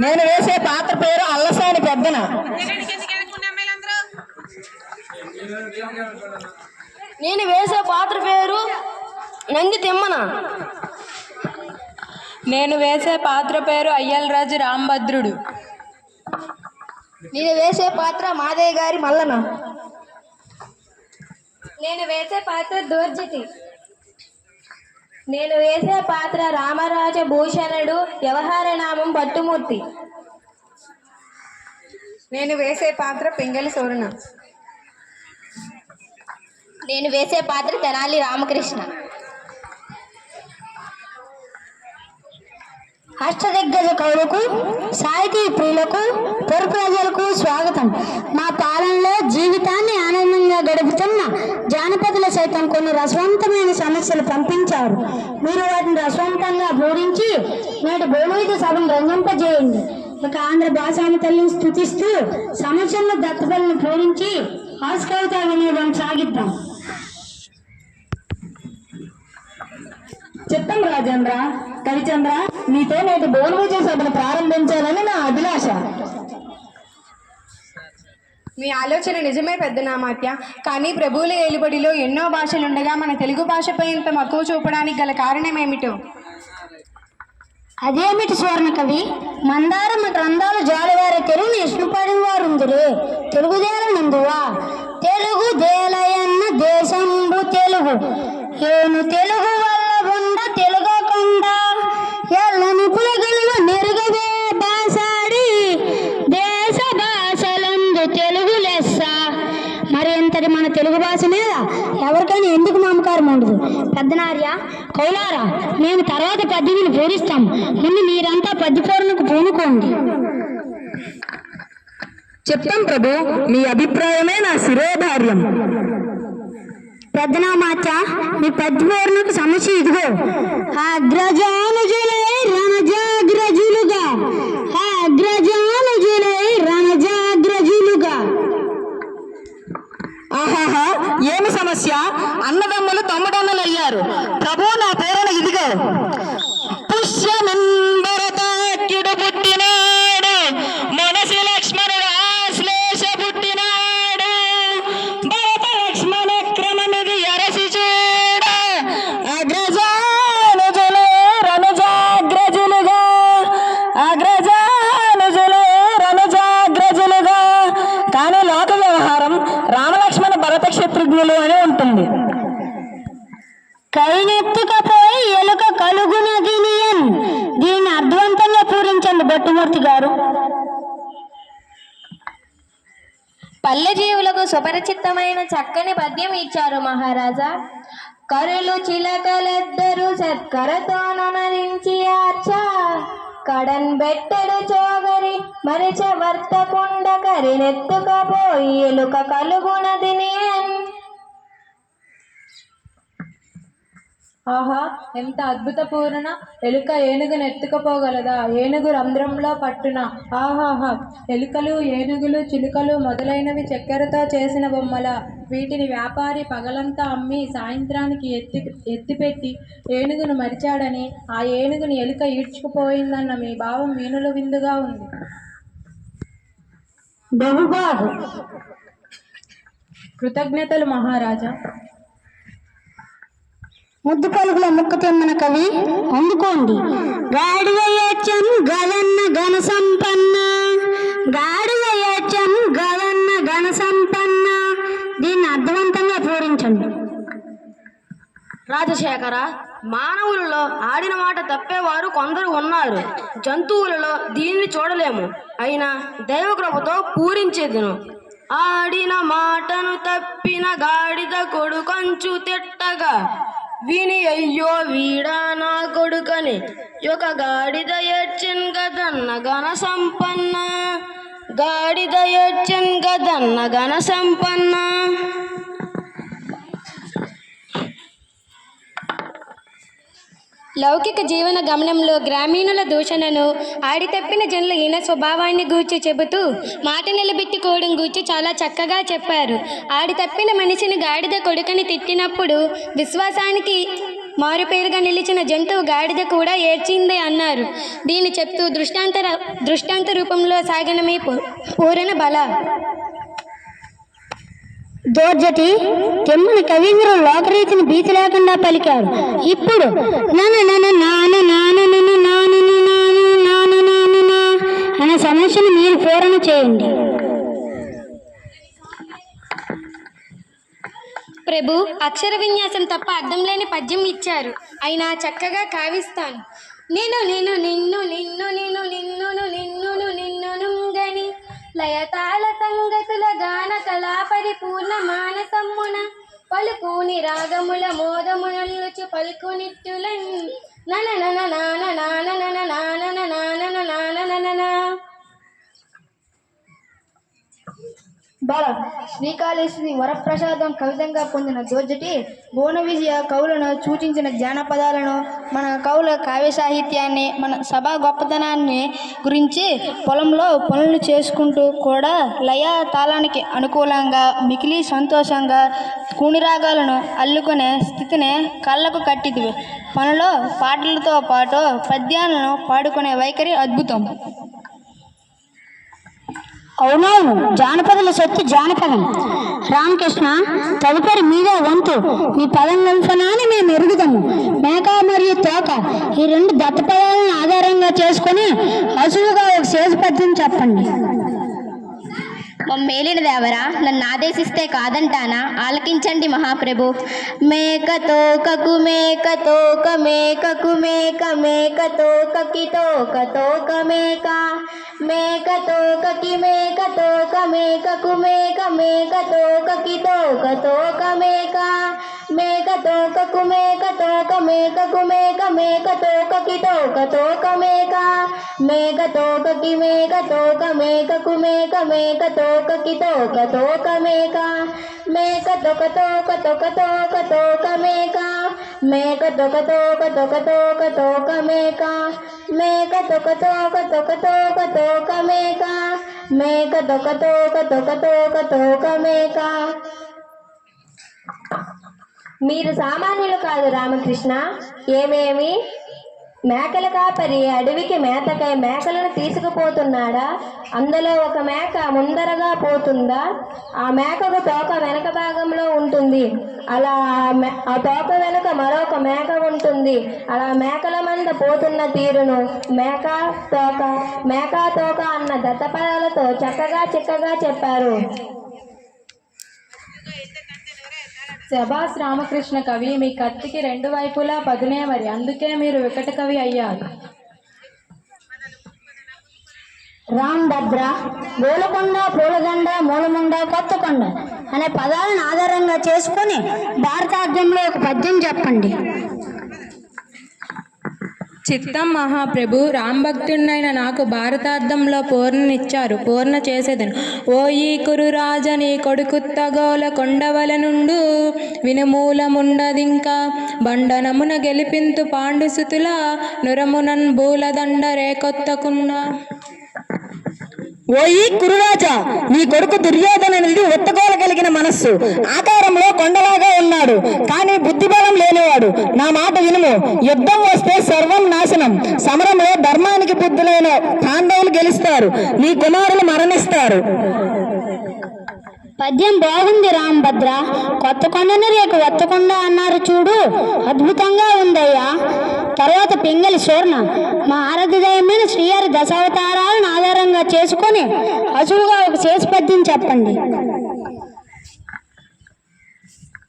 నేను వేసే పాత్ర పేరు అల్లసాని పెద్దన. నేను వేసే పాత్ర పేరు నంది తిమ్మన. నేను వేసే పాత్ర పేరు అయ్యలరాజు రాంభద్రుడు. నేను వేసే పాత్ర మాదయ్య గారి మల్లన. నేను వేసే పాత్ర దూర్జితి. నేను వేసే పాత్ర రామరాజ భూషణుడు, వ్యవహార నామం భట్టుమూర్తి. నేను వేసే పాత్ర పింగళి సోరణ. నేను వేసే పాత్ర తెనాలి రామకృష్ణ. అష్టదిగ్గజ కవులకు, సాహితీ ప్రియులకు, పొరు ప్రజలకు స్వాగతం. మా పాలనలో జీవితాన్ని ఆనందంగా గడుపుతున్న జానపదులు సైతం కొన్ని రసవంతమైన సమస్యలు పంపించారు. మీరు వాటిని రసవంతంగా బోధించి నేటి బోధైదు సభను రంజింపజేయండి. ఇక ఆంధ్ర భాషాని తల్లిని స్తుతిస్తూ సమస్యలను దత్తపల్లిని పూరించి ఆస్కవిత వినియోగం సాగిద్దాం. చిత్తం రాజేంద్ర, కవిచంద్ర, మీతో నేటి బోధన సభను ప్రారంభించాలని నా అభిలాష. మీ ఆలోచన నిజమే పెద్దనామాత్య. కానీ ప్రభువుల ఏలుబడిలో ఎన్నో భాషలుండగా మన తెలుగు భాషపై ఇంత మక్కువ చూపడానికి గల కారణం ఏమిటో? అదేమిటి స్వర్ణ కవి? మందారమ్మ గ్రంథాలు జాలివారే తెలుగుని ఇష్టపడిన వారు ఉందిరే. తెలుగుదేల నందువా తెలుగు దేలయన్న దేశంబు తెలుగు ఏను తెలుగు వల్ల ఉండ తెలుగకొండ ఎల్లని పులగలుగు నెరుగవే బాసాడి దేశ భాషలందు తెలుగు లెస్స. మరి ఎంతటి మన తెలుగు భాష మీద ఎవరికైనా ఎందుకు మమకారం ఉండదు? పెద్దనార్య, కౌలారా, మేము తర్వాత పద్యములు పూరిస్తాం. ముందు మీరంతా పద్యపూరణకు పూనుకోండి. చెప్తాం ప్రభు, మీ అభిప్రాయమే నా శిరోధార్యం. పెద్దనామాచ, మీ పద్యపూరణకు సమస్య ఇదిగో. అగ్రజానుజులై రణజాగ్రజులుగా, అగ్రజానుజులై రణజాగ్రజులుగా. ఆహాహా, ఏమి సమస్య? అన్నదమ్ములు తమ్ముడన్నలు అయ్యారు. ప్రభు, నా ప్రేరణ ఇదిగో. పుష్యమంబరతాక్యుడు పుట్టినాడు, మనసి లక్ష్మణుడు ఆశ్లేష పుట్టినాడు. భరత లక్ష్మణ క్రమమిది ఎరసి చూడ, అగ్రజానుజులే రణజాగ్రజులుగా, అగ్రజానుజులే రణజాగ్రజులుగా. కానీ లోక వ్యవహారం రామలక్ష్మణ భరత క్షత్రుఘ్నులు అని ఉంటుంది. కైనెత్తుకపోయి ఎలుక కలుగునదినియన్. దీన్ని అర్థవంతంగా పూరించండి భట్టుమూర్తి గారు. పల్లె జీవులకు సుపరిచితమైన చక్కని పద్యం ఇచ్చారు మహారాజా. కరులు చిలకలెద్దరు సత్కరతోనరించి ఆర్చ, కడన్ బెట్టెడు చోగరి మరిచ వర్తకుండ కరినెత్తుకపోయి ఎలుక కలుగునదినియన్. ఆహా, ఎంత అద్భుత పూరణ! ఎలుక ఏనుగును ఎత్తుకుపోగలదా? ఏనుగు రంధ్రంలో పట్టున. ఆహాహా! ఎలుకలు, ఏనుగులు, చిలుకలు మొదలైనవి చక్కెరతో చేసిన బొమ్మల. వీటిని వ్యాపారి పగలంతా అమ్మి సాయంత్రానికి ఎత్తిపెట్టి ఏనుగును మరిచాడని, ఆ ఏనుగుని ఎలుక ఈడ్చుకుపోయిందన్న మీ భావం వీణుల విందుగా ఉంది. బహుబాగు. కృతజ్ఞతలు మహారాజా. ముద్దు పలుకుల ముక్కు తెమ్మన కవి, అందుకోండి. గాడిద ఏచం గవన్న ఘన సంపన్న, గాడిద ఏచం గవన్న ఘన సంపన్న. దీన్ని అర్థవంతంగా పూరించండి. రాజశేఖర, మానవులలో ఆడిన మాట తప్పేవారు కొందరు ఉన్నారు. జంతువులలో దీన్ని చూడలేము. అయినా దైవకృపతో పూరించేదను. ఆడిన మాటను తప్పిన గాడిద కొడుకంచు తిట్టగా విని అయ్యో వీడా నా కొడుకని ఒక గాడిద ఏడ్చెన్ గదన్న ఘన సంపన్న, గాడిద ఏడ్చెన్ గదన్న ఘన సంపన్న. లౌకిక జీవన గమనంలో గ్రామీణుల దూషణను, ఆడి తప్పిన జనుల ఈయన స్వభావాన్ని గూర్చి చెబుతూ మాట నిలబెట్టుకోవడం గూర్చి చాలా చక్కగా చెప్పారు. ఆడి తప్పిన మనిషిని గాడిద కొడుకని తిట్టినప్పుడు విశ్వాసానికి మారుపేరుగా నిలిచిన జంతువు గాడిద కూడా ఏడ్చిందే అన్నారు. దీన్ని చెప్తూ దృష్టాంత రూపంలో సాగిన మీ పూరణ బల. దోర్జటి తెమ్మని కవీంద్రులు లోకరీతిని భీతి లేకుండా పలికారు. ఇప్పుడు అనే సమస్యను మీరు పూరణ చేయండి. ప్రభు అక్షర విన్యాసం తప్ప అర్థం లేని పద్యం ఇచ్చారు. అయినా చక్కగా కావిస్తాను. నేను నిన్ను నిన్ను నిన్ను నిన్ను నిన్నును నిన్నును నిన్నును గని లయతాళ సంగతుల గాన కళా పరిపూర్ణ మానసమ్మున పలుకుని రాగముల మోదమునల్లుచు పలుకునిట్టులన్ నన నన నాన నాన నన నాన నాన నాన నాన. బాల శ్రీకాళేశ్వరి వరప్రసాదం కవితంగా పొందిన దోర్జటి భువన విజయ కవులను సూచించిన జానపదాలను, మన కవుల కావ్య సాహిత్యాన్ని, మన సభా గొప్పతనాన్ని గురించి పొలంలో పనులు చేసుకుంటూ కూడా లయ తాళానికి అనుకూలంగా మికిలి సంతోషంగా కూనిరాగాలను అల్లుకునే స్థితిని కళ్ళకు కట్టిదివి. పనులో పాటలతో పాటు పద్యాలను పాడుకునే వైఖరి అద్భుతం. అవునవును, జానపదుల సొత్తు జానపదం. రామకృష్ణ, తదుపరి మీదే వంతు. మీ పదం కల్పనాన్ని మేము ఎరుగుదాము. మేక మరియు తోక ఈ రెండు దత్త పదాలను ఆధారంగా చేసుకుని అసువుగా ఒక శేషపద్యం చెప్పండి. మేలిన దేవరా, నన్ను ఆదేశిస్తే కాదంటానా? ఆలకించండి మహాప్రభు. మేక తోకకు మేక తోక మేకకు మేక మేక తోకకి తోక తోక మేక మేక తోకకి మేక తోక మేకకు మేక మేక తోకకి తోక తోక మేక మేక తోకకు మేక తోక మేకకు మేక మేక తోకకి తోక తోక మేక మేక తోకకి మేక తోక మేకకు మేక మేక తోకకి తోక తోక మేక మేక తోక తోక తోక తోక తోక మేక మేక తోక తోక తోక తోక తోక మేక మేక తోక తోక తోక తోక తోక మేక మేక తోక తోక తోక తోక తోక మేక. మీరు సామాన్యులు కాదు రామకృష్ణ. ఏమేమి మేకల కాపరి అడవికి మేతకై మేకలను తీసుకుపోతున్నాడా? అందులో ఒక మేక ముందరగా పోతుందా? ఆ మేకకు తోక వెనక భాగంలో ఉంటుంది. అలా ఆ తోక వెనుక మరొక మేక ఉంటుంది. అలా మేకల మంద పోతున్న తీరును మేక తోక అన్న దత్తపదాలతో చక్కగా చెప్పారు. శభాస్ రామకృష్ణ కవి, మీ కత్తికి రెండు వైపులా పదునే మరి, అందుకే మీరు వికట కవి అయ్యారు. రాంభద్ర, గోలకొండ, పూలదండ, మూలముండ, కొత్తకొండ అనే పదాలను ఆధారంగా చేసుకుని భారతాద్యంలో ఒక పద్యం చెప్పండి. చిత్తం మహాప్రభు, రాంభక్తుడైన నాకు భారతార్థంలో పూర్ణనిచ్చారు, పూర్ణ చేసేదను. ఓయి కురురాజ, నీ కొడుకుత్తగోల కొండవల నుండు వినుమూలముండదింకా బండనమున గెలిపింతు పాండుసుతుల నురమునన్ బూలదండ రేకొత్తకుండా. ఓయి కురురాజా, నీ కొడుకు దుర్యోధనునిది ఉత్తగోల కలిగిన మనస్సు, ఆకారంలో కొండలాగా ఉన్నాడు, కానీ బుద్ధిబలం లేనివాడు. నా మాట వినుము. యుద్ధం వస్తే సర్వం నాశనం. సమరంలో ధర్మానికి బుద్ధులైన పాండవులు గెలుస్తారు, నీ కుమారులు మరణిస్తారు. పద్యం బాగుంది రాంభద్ర. కొత్తకొండని రేకు వత్తకొండ అన్నారు చూడు, అద్భుతంగా ఉందయ్యా. తర్వాత పింగళి సూర్ణ, మా ఆరాధ్యదైవమైన శ్రీహరి దశావతారాలను ఆధారంగా చేసుకొని అసువుగా ఒక శేష పద్యం చెప్పండి.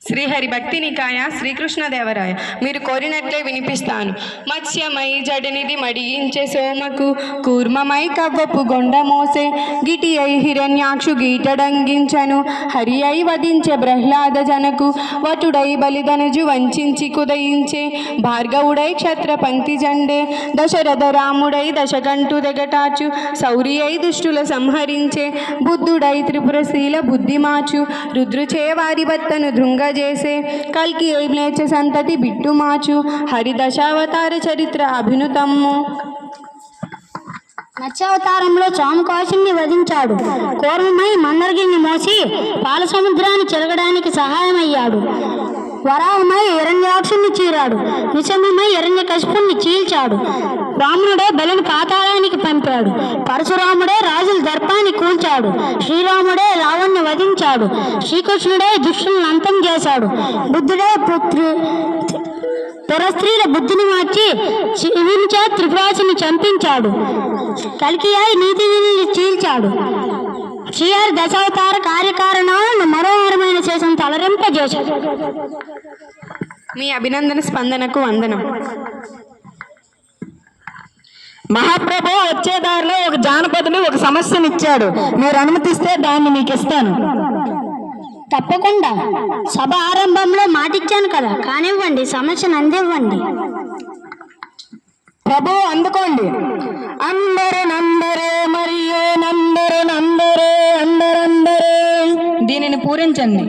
శ్రీహరి భక్తి నికాయ శ్రీకృష్ణదేవరాయ. మీరు కోరినట్లే వినిపిస్తాను. మత్స్యమై జడనిది మడిగించే సోమకు, కూర్మమై కవ్వపు గొండ మోసే, గిటి అయి హిరణ్యాక్షు గీటడంగించను, హరి అయి వధించే ప్రహ్లాద జనకు, వటుడై బలిదనుజు వంచించి కుదయించే, భార్గవుడై క్షత్ర పంక్తి జండే, దశరథ రాముడై దశకంఠు దెగటాచు, శౌరి అయి దుష్టుల సంహరించే, బుద్ధుడై త్రిపురశీల బుద్ధిమాచు, రుద్రుచే వారి భర్తను దృంగ చేసే, కల్కి అయి మ్లేచ్ఛ సంతతి బిట్టుమాచు, హరిదశావతార చరిత్ర అభినుతమ్ము. మత్స్యావతారంలో చాముకాశుని వధించాడు. కూర్మమై మందరగిరిని మోసి పాల సముద్రాన్ని చెరగడానికి సహాయమయ్యాడు. వరాహమై హిరణ్యాక్షుని చీరాడు, నిశమమై హిరణ్యకశిపుణ్ణి చీల్చాడు. రాముడే బలిని పాతాళానికి పంపాడు, పరశురాముడే రాజుల దర్పాన్ని కూల్చాడు, శ్రీరాముడే రావణ్ణి వధించాడు, శ్రీకృష్ణుడే దుష్టులను అంతం చేశాడు, బుద్ధుడే పరస్త్రీల బుద్ధిని మార్చి శివునిచే త్రిపురాసుని చంపించాడు, కల్కియాయి నీతిని చీల్చాడు. శ్రీహరి దశావతార కార్యకారణాలను మనోహరమైన శేషం తలరింపజేశాడు. మీ అభినందన స్పందనకు వందనం. మహాప్రభు వచ్చే దారిలో ఒక జానపదుడు ఒక సమస్యనిచ్చాడు. మీరు అనుమతిస్తే దాన్ని మీకు ఇస్తాను. తప్పకుండా. సభ ఆరంభంలో మాటిచ్చాను కదా, కానివ్వండి, సమస్యను అందివ్వండి. ప్రభు అందుకోండి. అందరూ మరియు అందరూ దీనిని పూరించండి.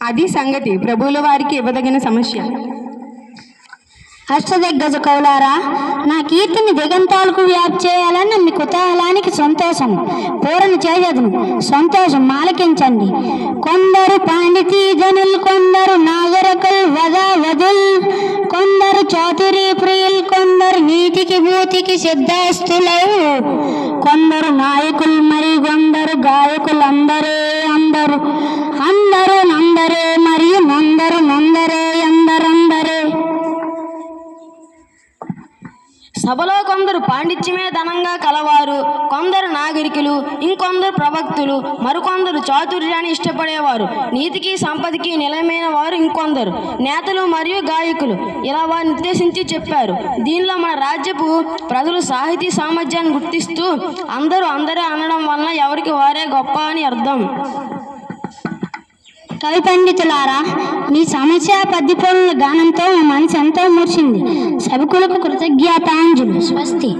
అది సంగతి. ప్రభువుల వారికి ఇవ్వదగిన సమస్య. అష్టదిగ్గజ కౌలారా, నా కీర్తిని దిగంతాలకు వ్యాప్తి చేయాలని మీ కుతూహలానికి సంతోషం. పూరణ చేయదును సంతోషం ఆలకించండి. కొందరు పాండితీ జనులు, కొందరు నాగరకుల్ వధుల్, కొందరు చాతురీ ప్రియులు, కొందరు నీతికి భూతికి సిద్ధాస్తులు, కొందరు నాయకులు మరి కొందరు గాయకులు. అందరే మరియు నందరే అందరందరే. సభలో కొందరు పాండిత్యమే ధనంగా కలవారు, కొందరు నాగరికులు, ఇంకొందరు ప్రవక్తులు, మరికొందరు చాతుర్యాన్ని ఇష్టపడేవారు, నీతికి సంపదకి నిలమైన వారు ఇంకొందరు, నేతలు మరియు గాయకులు. ఇలా వారిని ఉద్దేశించి చెప్పారు. దీనిలో మన రాజ్యపు ప్రజలు సాహితీ సామర్థ్యాన్ని గుర్తిస్తూ అందరే అనడం వలన ఎవరికి వారే గొప్ప అని అర్థం. కవి పండితులారా, మీ సమస్య పద్యపూర్ణ గానంతో మా మనసు ఎంతో మురిసింది. సభికులకు కృతజ్ఞతాంజులు. స్వస్తి.